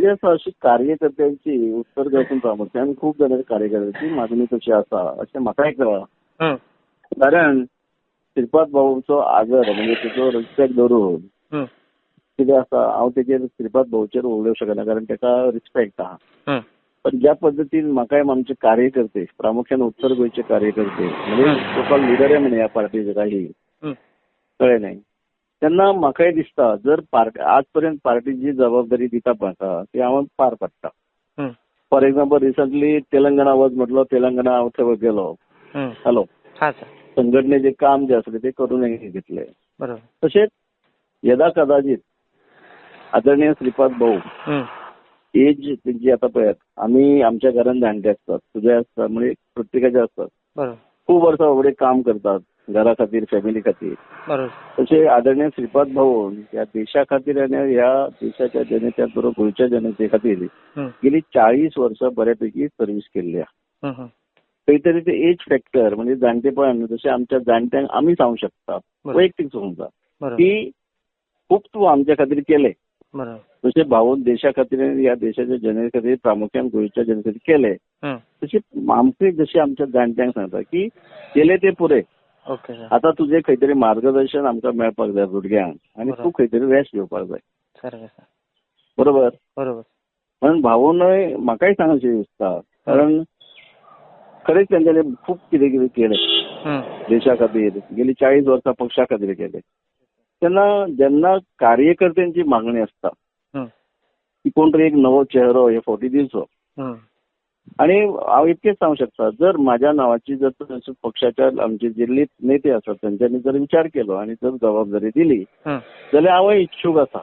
म्हणजे असं अशी कार्यकर्त्यांची उत्तरदायित्व प्रामुख्यान खूप जाणारी कार्यकर्त्यांची मागणी कशी आसा अशें म्हाका एक कळ्ळां. कारण श्रीपाद भाऊचो आदर म्हणजे तेचो रिस्पेक्ट धरून कितें आसा हांव तेचेर श्रीपाद भाऊचेर उलोवंक शकना कारण ताका रिस्पेक्ट आहा. पण ज्या पद्दतीन म्हाकाय आमचे कार्यकर्ते प्रामुख्यान उत्तर गोंयचे कार्यकर्ते म्हणजे लोकल लिडर म्हणे ह्या पार्टीचे काही कळ्ळें न्ही. तेन्ना म्हाकाय दिसता जर आज पर्यंत पार्टी जी जबाबदारी दिता म्हाका ती हांव पार पाडटा. फॉर एक्झाम्पल रिसंटली तेलंगणा वच म्हटलो तेलंगणा हांव थंय गेलो. हॅलो संघटनेचे काम जे आसले ते करून घेतले. तशेंच यदा कदाचित आदरणीय श्रीपाद भाऊ एज तेंची आता पळयात आमी आमच्या घरान जाणटे आसतात तुझे आसतात म्हणजे प्रत्येकाचे आसतात. खूप वर्सां फुडें काम करतात घरा खातीर फॅमिली खातीर. तशें आदरणीय श्रीपाद भाऊ ह्या देशा खातीर आनी ह्या देशाच्या जनते बरोबर गोंयच्या जनते खातीर गेली 40 वर्सां बऱ्यापैकी सर्व्हिस केल्ली आहा. खंय तरी ते एज फॅक्टर म्हणजे जाणटेपण जशें आमच्या जाणट्यांक आमी सांगूंक शकता वैयक्तीक सांगता की खूब तूं आमच्या खातीर केलें. जशें भाऊन देशा खातीर ह्या देशाच्या जने खातीर प्रामुख्यान गोंयच्या जने खातीर केलें तशें आमचे जशें आमच्या जाणट्यांक सांगता की केलें ते पुरे. आता तुझे खंय तरी मार्गदर्शन आमकां मेळपाक जाय भुरग्यांक आनी तूं खंय तरी रेस्ट घेवपाक जाय. बरोबर म्हणून भाऊनय म्हाकाय सांगचें दिसता कारण खरेंच तेंच्यांनी खूब कितें कितें केलें देशा खातीर गेली 40 वर्सां पक्षा खातीर केलें. तेन्ना जेन्ना कार्यकर्त्यांची मागणी आसता की कोण तरी एक नवो चेहरो हे फावटी दिवचो आणि हांव इतकेंच सांगूंक शकता जर म्हाज्या नांवाची जर पक्षाच्या आमचे जे नेते आसात तांच्यांनी जर विचार केलो आनी जर जबाबदारी दिली जाल्यार हांवय इच्छूक आसा.